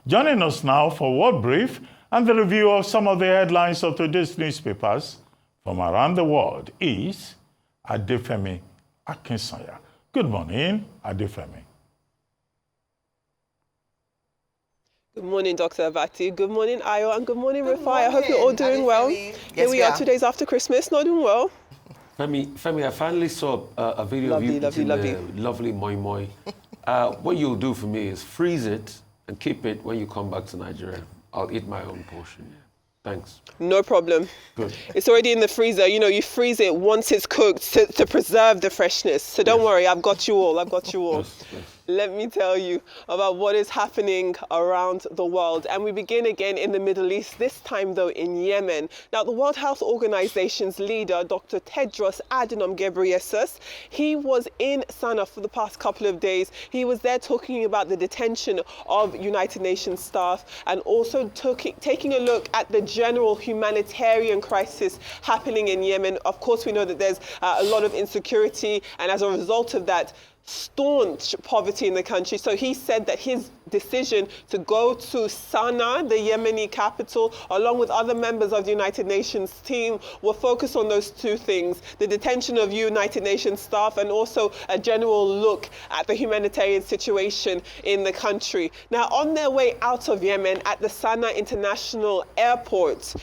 Joining us now for World Brief and the review of some of the headlines of today's newspapers from around the world is Adefemi Akinsanya. Good morning, Adefemi. Good morning, Dr. Abati. Good morning, Ayo, and good morning, Rafai. I hope you're all doing well. Here we are, 2 days after Christmas, not doing well. Femi, I finally saw a video of you eating the lovely moi moi. What you'll do for me is freeze it and keep it when you come back to Nigeria. I'll eat my own portion. Thanks. No problem. Good. It's already in the freezer. You know, you freeze it once it's cooked to preserve the freshness. So don't worry, I've got you all. Yes. Let me tell you about what is happening around the world. And we begin again in the Middle East, this time though in Yemen. Now, the World Health Organization's leader, Dr. Tedros Adhanom Ghebreyesus, he was in Sana'a for the past couple of days. He was there talking about the detention of United Nations staff and also taking a look at the general humanitarian crisis happening in Yemen. Of course, we know that there's a lot of insecurity, and as a result of that, staunch poverty in the country. So he said that his decision to go to Sana'a, the Yemeni capital, along with other members of the United Nations team, will focus on those two things: the detention of United Nations staff and also a general look at the humanitarian situation in the country. Now, on their way out of Yemen at the Sana'a International Airport,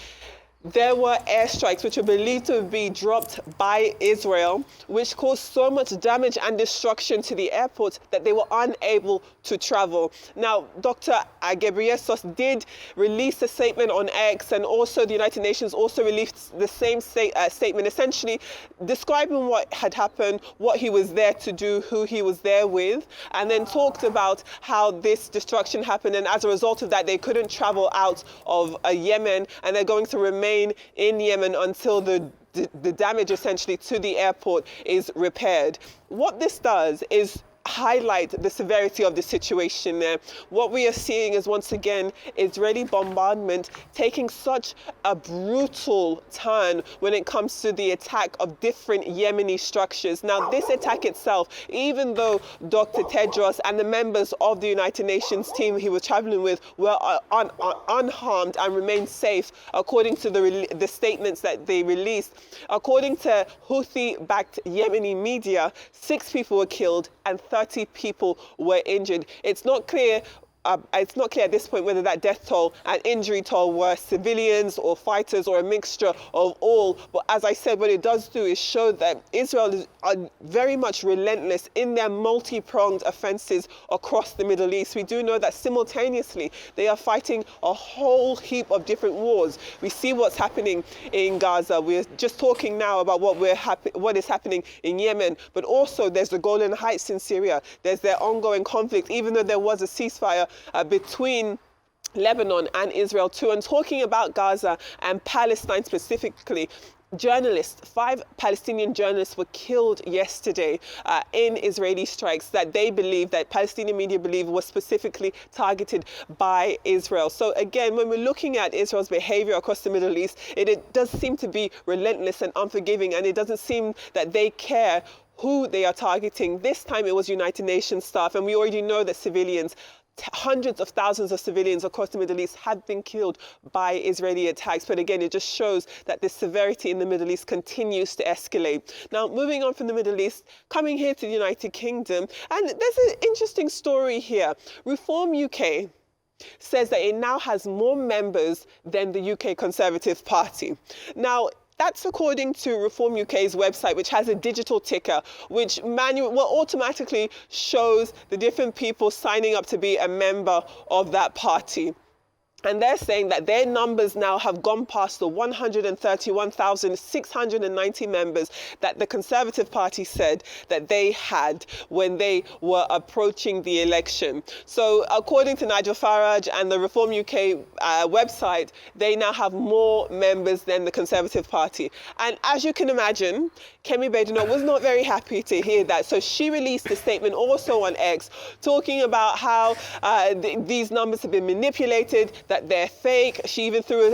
there were airstrikes which were believed to be dropped by Israel, which caused so much damage and destruction to the airport that they were unable to travel. Now, Dr. Ghebreyesus did release a statement on X, and also the United Nations also released the same statement, essentially describing what had happened, what he was there to do, who he was there with, and then talked about how this destruction happened, and as a result of that, they couldn't travel out of Yemen, and they're going to remain in Yemen until the damage essentially to the airport is repaired. What this does is highlight the severity of the situation there. What we are seeing is, once again, Israeli bombardment taking such a brutal turn when it comes to the attack of different Yemeni structures. Now, this attack itself, even though Dr. Tedros and the members of the United Nations team he was traveling with were unharmed and remained safe, according to the statements that they released. According to Houthi-backed Yemeni media, 6 people were killed and 30 people were injured. It's not clear at this point whether that death toll and injury toll were civilians or fighters or a mixture of all. But as I said, what it does do is show that Israel is very much relentless in their multi-pronged offenses across the Middle East. We do know that simultaneously they are fighting a whole heap of different wars. We see what's happening in Gaza. We're just talking now about what is happening in Yemen, but also there's the Golan Heights in Syria. There's their ongoing conflict, even though there was a ceasefire between Lebanon and Israel too. And talking about Gaza and Palestine specifically, 5 Palestinian journalists were killed yesterday in Israeli strikes that Palestinian media believe was specifically targeted by Israel. So again, when we're looking at Israel's behavior across the Middle East, it does seem to be relentless and unforgiving, and it doesn't seem that they care who they are targeting. This time it was United Nations staff, and we already know that hundreds of thousands of civilians across the Middle East have been killed by Israeli attacks. But again, it just shows that the severity in the Middle East continues to escalate. Now, moving on from the Middle East, coming here to the United Kingdom, and there's an interesting story here. Reform UK says that it now has more members than the UK Conservative Party. Now, that's according to Reform UK's website, which has a digital ticker, which automatically shows the different people signing up to be a member of that party. And they're saying that their numbers now have gone past the 131,690 members that the Conservative Party said that they had when they were approaching the election. So according to Nigel Farage and the Reform UK website, they now have more members than the Conservative Party. And as you can imagine, Kemi Badenoch was not very happy to hear that. So she released a statement also on X talking about how these numbers have been manipulated, that they're fake. She even threw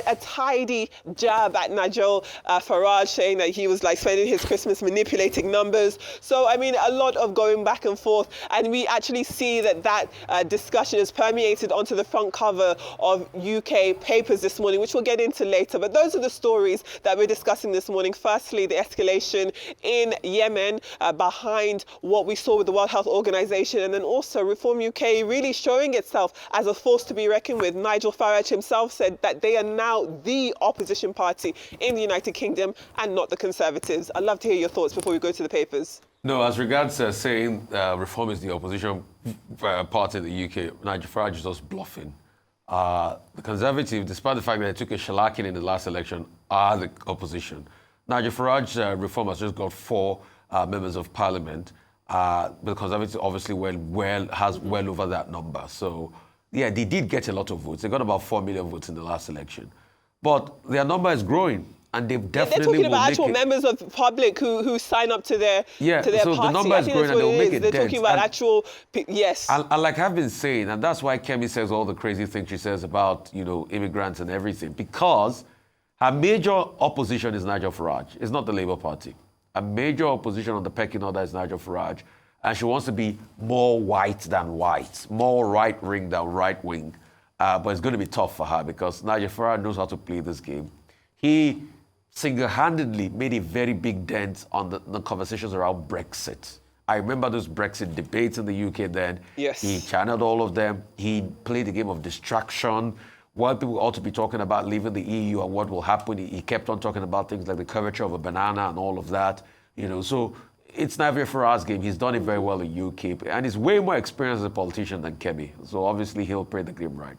a tidy jab at Nigel Farage, saying that he was like spending his Christmas manipulating numbers. So, I mean, a lot of going back and forth. And we actually see that discussion is permeated onto the front cover of UK papers this morning, which we'll get into later. But those are the stories that we're discussing this morning. Firstly, the escalation in Yemen behind what we saw with the World Health Organization, and then also Reform UK really showing itself as a force to be reckoned with. Nigel Farage himself said that they are now the opposition party in the United Kingdom and not the Conservatives. I'd love to hear your thoughts before we go to the papers. No, as regards saying Reform is the opposition party in the UK, Nigel Farage is just bluffing. The Conservatives, despite the fact that they took a shellacking in the last election, are the opposition. Nigel Farage Reform has just got 4 members of Parliament. But the Conservatives obviously has well over that number. So, yeah, they did get a lot of votes. They got about 4 million votes in the last election. But their number is growing. And they've definitely they're talking about actual members of the public who sign up to their party. The number is growing and they'll make it They're dent. talking about actual, yes. And like I've been saying, and that's why Kemi says all the crazy things she says about, immigrants and everything, because her major opposition is Nigel Farage. It's not the Labour Party. A major opposition on the pecking order is Nigel Farage. And she wants to be more white than white, more right-wing than right-wing. But it's going to be tough for her because Nigel Farage knows how to play this game. He single-handedly made a very big dent on the conversations around Brexit. I remember those Brexit debates in the UK then. Yes. He channeled all of them. He played the game of distraction. While people ought to be talking about leaving the EU and what will happen, he kept on talking about things like the curvature of a banana and all of that. So it's Nigel Farage's game. He's done it very well in UK. And he's way more experienced as a politician than Kemi. So obviously he'll play the game right.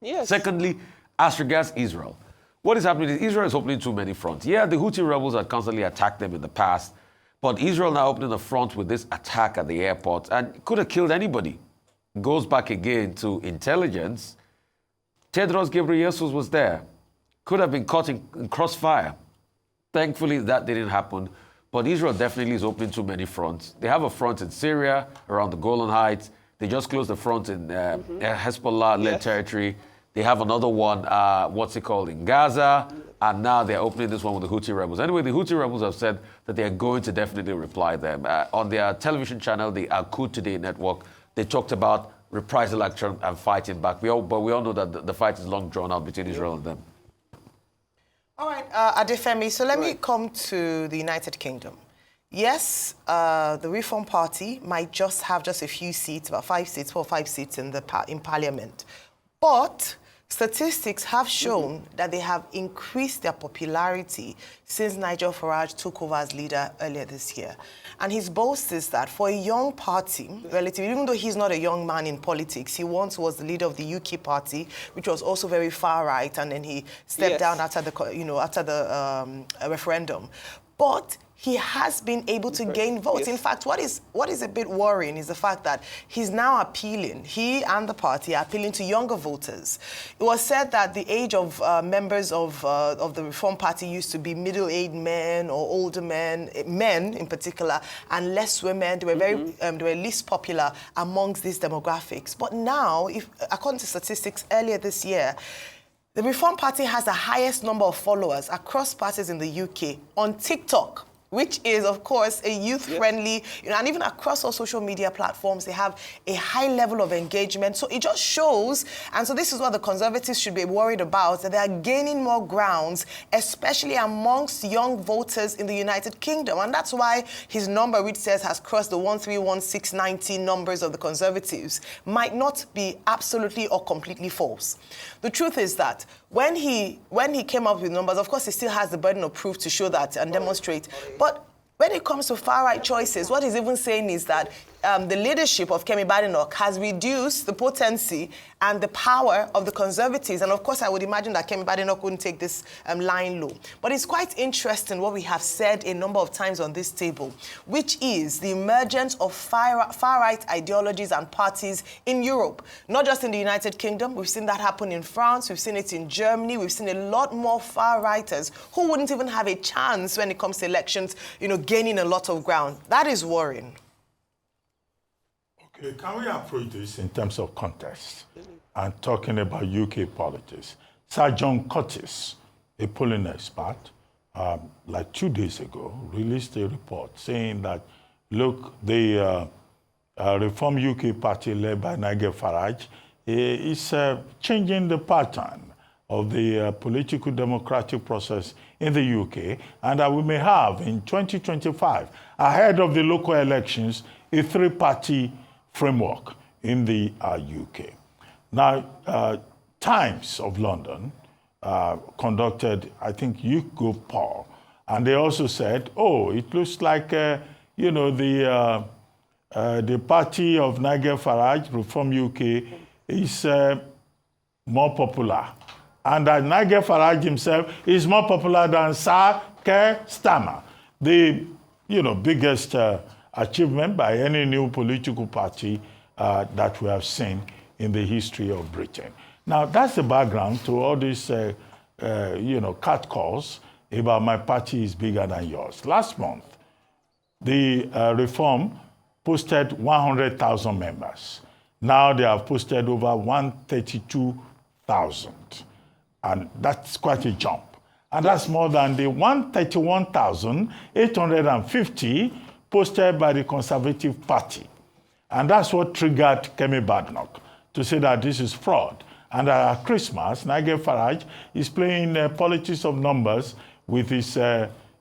Yes. Secondly, as regards Israel, what is happening is Israel is opening too many fronts. Yeah, the Houthi rebels had constantly attacked them in the past, but Israel now opening a front with this attack at the airport, and it could have killed anybody. Goes back again to intelligence. Tedros Ghebreyesus was there. Could have been caught in crossfire. Thankfully, that didn't happen. But Israel definitely is opening too many fronts. They have a front in Syria, around the Golan Heights. They just closed the front in Hezbollah-led territory. They have another one, in Gaza, and now they're opening this one with the Houthi rebels. Anyway, the Houthi rebels have said that they're going to definitely reply them. On their television channel, the Al-Quds Today network, they talked about reprisal action and fighting back. But we all know that the fight is long drawn out between Israel and them. All right, Adefemi, so let me come to the United Kingdom. Yes, the Reform Party might just have a few seats, about 4 or 5 seats in Parliament. But statistics have shown that they have increased their popularity since Nigel Farage took over as leader earlier this year. And his boast is that for a young party, relatively, even though he's not a young man in politics, he once was the leader of the UK party, which was also very far right, and then he stepped down after the referendum. But he has been able to gain votes. In fact, what is a bit worrying is the fact that he's now appealing, he and the party are appealing to younger voters. It was said that the age of members of the Reform Party used to be middle-aged men or older men in particular, and less women. They were they were least popular amongst these demographics. But now, according to statistics earlier this year, the Reform Party has the highest number of followers across parties in the UK on TikTok, which is, of course, a youth-friendly, and even across all social media platforms, they have a high level of engagement. So it just shows, and so this is what the Conservatives should be worried about, that they are gaining more grounds, especially amongst young voters in the United Kingdom. And that's why his number, which says has crossed the 131,690 numbers of the Conservatives, might not be absolutely or completely false. The truth is that when he came up with numbers, of course, he still has the burden of proof to show that and demonstrate. But when it comes to far-right choices, what he's even saying is that the leadership of Kemi Badenoch has reduced the potency and the power of the Conservatives. And of course, I would imagine that Kemi Badenoch wouldn't take this line low. But it's quite interesting what we have said a number of times on this table, which is the emergence of far-right ideologies and parties in Europe, not just in the United Kingdom. We've seen that happen in France. We've seen it in Germany. We've seen a lot more far-righters who wouldn't even have a chance when it comes to elections, gaining a lot of ground. That is worrying. Okay, can we approach this in terms of context and talking about UK politics? Sir John Curtis, a polling expert, like 2 days ago, released a report saying that, look, the Reform UK party led by Nigel Farage is changing the pattern of the political democratic process in the UK, and that we may have in 2025, ahead of the local elections, a three-party framework in the UK. Now, Times of London conducted, I think, YouGov poll, and they also said, oh, it looks like, you know, the party of Nigel Farage, Reform UK, is more popular. And that Nigel Farage himself is more popular than Sir Keir Starmer, the, you know, biggest achievement by any new political party that we have seen in the history of Britain. Now, that's the background to all these, you know, catcalls about my party is bigger than yours. Last month, the Reform posted 100,000 members. Now they have posted over 132,000. And that's quite a jump. And that's more than the 131,850 posted by the Conservative Party. And that's what triggered Kemi Badenoch to say that this is fraud. And at Christmas, Nigel Farage is playing politics of numbers with his,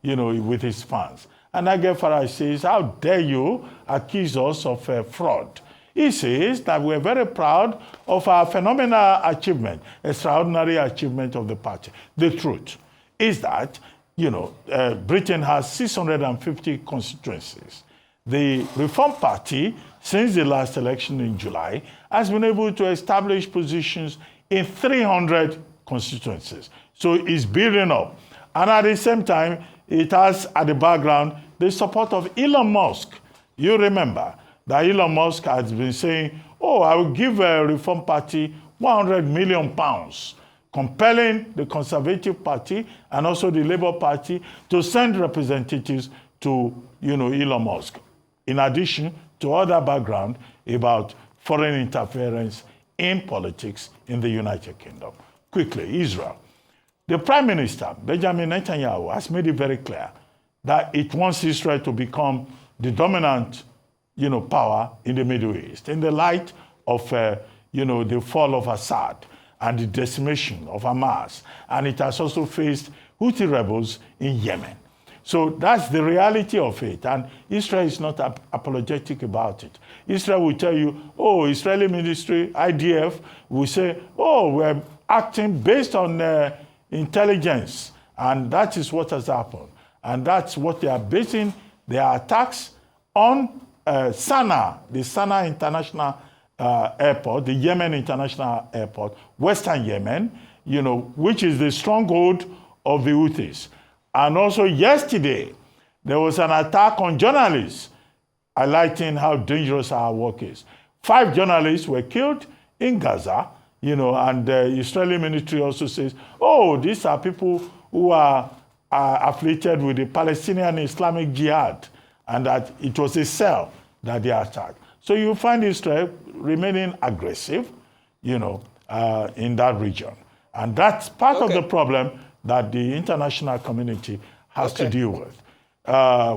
you know, with his fans. And Nigel Farage says, how dare you accuse us of fraud? He says that we're very proud of our phenomenal achievement, extraordinary achievement of the party. The truth is that, you know, Britain has 650 constituencies. The Reform Party, since the last election in July, has been able to establish positions in 300 constituencies. So it's building up. And at the same time, it has at the background the support of Elon Musk. You remember that Elon Musk has been saying, oh, I will give a Reform Party £100 million, compelling the Conservative Party and also the Labour Party to send representatives to, you know, Elon Musk, in addition to other background about foreign interference in politics in the United Kingdom. Quickly, Israel. The Prime Minister, Benjamin Netanyahu, has made it very clear that it wants Israel to become the dominant, you know, power in the Middle East, in the light of, you know, the fall of Assad and the decimation of Hamas. And it has also faced Houthi rebels in Yemen. So that's the reality of it. And Israel is not apologetic about it. Israel will tell you, oh, Israeli ministry, IDF, will say, oh, we're acting based on intelligence. And that is what has happened. And that's what they are basing their attacks on. Sana'a, the Sana'a International Airport, the Yemen International Airport, Western Yemen, you know, which is the stronghold of the Houthis. And also yesterday, there was an attack on journalists, highlighting how dangerous our work is. 5 journalists were killed in Gaza, you know, and the Israeli military also says, oh, these are people who are affiliated with the Palestinian Islamic Jihad, and that it was a cell that they attacked. So you find Israel remaining aggressive, you know, in that region. And that's part of the problem that the international community has to deal with.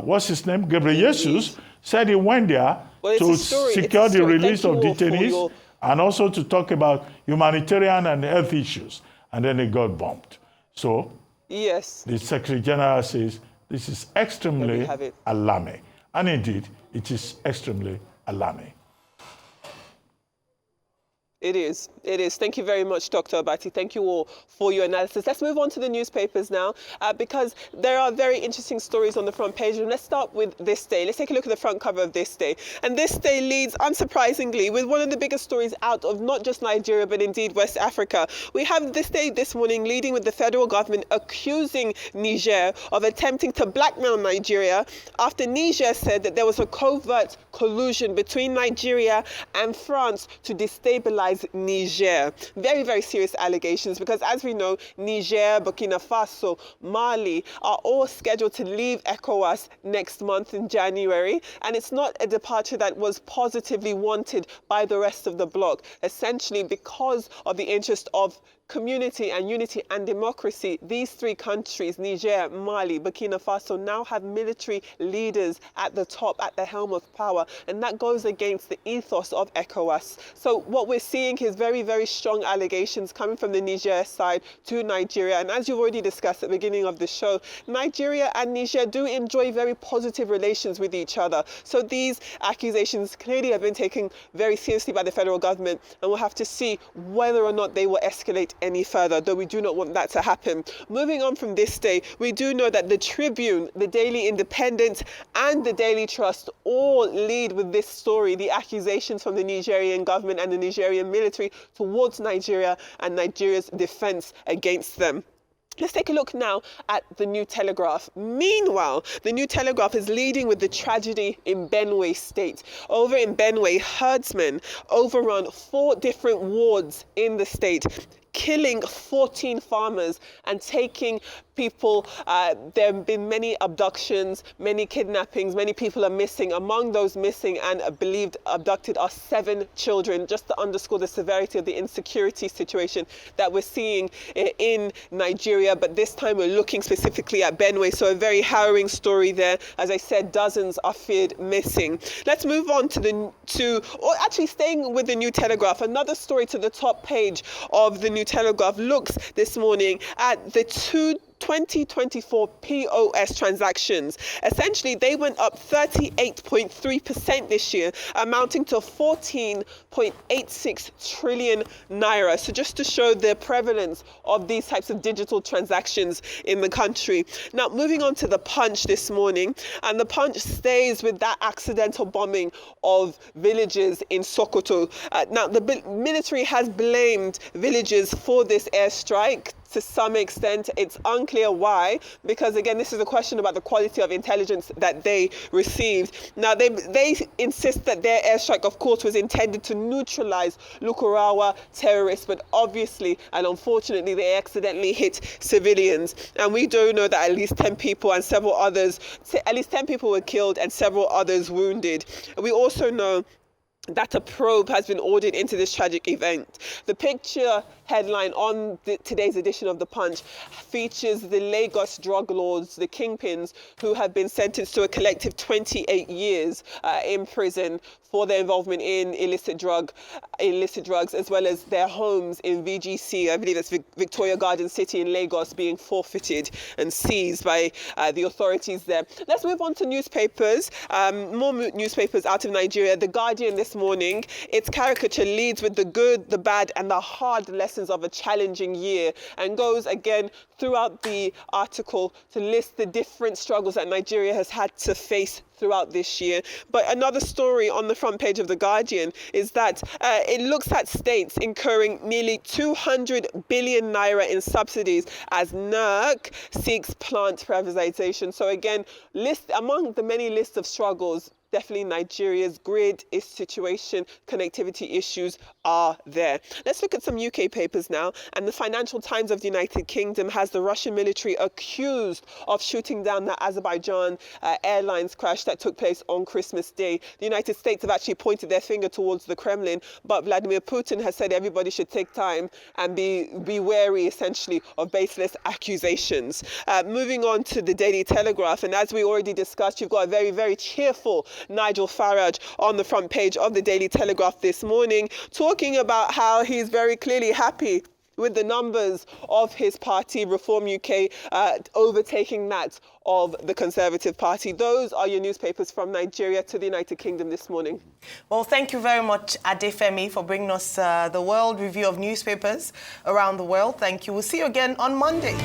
What's his name? Gabriel Jesus said he went there to secure the release of detainees and also to talk about humanitarian and health issues. And then it got bombed. So yes, the Secretary General says this is extremely alarming. And indeed, it is extremely alarming. It is. It is. Thank you very much, Dr. Abati. Thank you all for your analysis. Let's move on to the newspapers now, because there are very interesting stories on the front page. And let's start with This Day. Let's take a look at the front cover of This Day. And This Day leads, unsurprisingly, with one of the biggest stories out of not just Nigeria, but indeed West Africa. We have This Day this morning leading with the federal government accusing Niger of attempting to blackmail Nigeria after Niger said that there was a covert collusion between Nigeria and France to destabilize destabilize Niger. Very, very serious allegations because, as we know, Niger, Burkina Faso, Mali are all scheduled to leave ECOWAS next month in January. And it's not a departure that was positively wanted by the rest of the bloc, essentially because of the interest of community and unity and democracy. These three countries, Niger, Mali, Burkina Faso, now have military leaders at the top, at the helm of power, and that goes against the ethos of ECOWAS. So what we're seeing is very, very strong allegations coming from the Niger side to Nigeria. And as you've already discussed at the beginning of the show, Nigeria and Niger do enjoy very positive relations with each other. So these accusations clearly have been taken very seriously by the federal government, and we'll have to see whether or not they will escalate any further, though we do not want that to happen. Moving on from this day, we do know that the Tribune, the Daily Independent, and the Daily Trust all lead with this story, the accusations from the Nigerian government and the Nigerian military towards Nigeria and Nigeria's defense against them. Let's take a look now at the New Telegraph. Meanwhile, the New Telegraph is leading with the tragedy in Benue State. Over in Benue, herdsmen overrun 4 different wards in the state, killing 14 farmers and taking people. There have been many abductions, many kidnappings, many people are missing. Among those missing and believed abducted are 7 children, just to underscore the severity of the insecurity situation that we're seeing in Nigeria. But this time we're looking specifically at Benue, so a very harrowing story there. As I said, dozens are feared missing. Let's move on or actually staying with the New Telegraph. Another story to the top page of the New Telegraph looks this morning at the 2024 POS transactions. Essentially, they went up 38.3% this year, amounting to 14.86 trillion naira. So just to show the prevalence of these types of digital transactions in the country. Now, moving on to the Punch this morning, and the Punch stays with that accidental bombing of villages in Sokoto. Now, the military has blamed villagers for this airstrike. To some extent, it's unclear why, because again, this is a question about the quality of intelligence that they received. Now, they insist that their airstrike, of course, was intended to neutralize Lukurawa terrorists, but obviously and unfortunately, they accidentally hit civilians. And we do know that at least 10 people and several others, at least 10 people were killed and several others wounded. We also know that a probe has been ordered into this tragic event. The picture headline on today's edition of The Punch features the Lagos drug lords, the kingpins, who have been sentenced to a collective 28 years in prison for their involvement in illicit drugs, as well as their homes in VGC, I believe that's Victoria Garden City in Lagos, being forfeited and seized by the authorities there. Let's move on to newspapers. More newspapers out of Nigeria. The Guardian this morning, its caricature leads with the good, the bad, and the hard lessons of a challenging year, and goes again throughout the article to list the different struggles that Nigeria has had to face throughout this year. But another story on the front page of The Guardian is that it looks at states incurring nearly 200 billion naira in subsidies as NERC seeks plant privatization. So again, among the many lists of struggles, definitely Nigeria's grid situation, connectivity issues are there. Let's look at some UK papers now. And the Financial Times of the United Kingdom has the Russian military accused of shooting down the Azerbaijan Airlines crash that took place on Christmas Day. The United States have actually pointed their finger towards the Kremlin, but Vladimir Putin has said everybody should take time and be wary, essentially, of baseless accusations. Moving on to the Daily Telegraph, and as we already discussed, you've got a very, very cheerful Nigel Farage on the front page of the Daily Telegraph this morning, talking about how he's very clearly happy with the numbers of his party, Reform UK, overtaking that of the Conservative Party. Those are your newspapers from Nigeria to the United Kingdom this morning. Well, thank you very much, Adefemi, for bringing us the World Review of Newspapers around the world. Thank you. We'll see you again on Monday.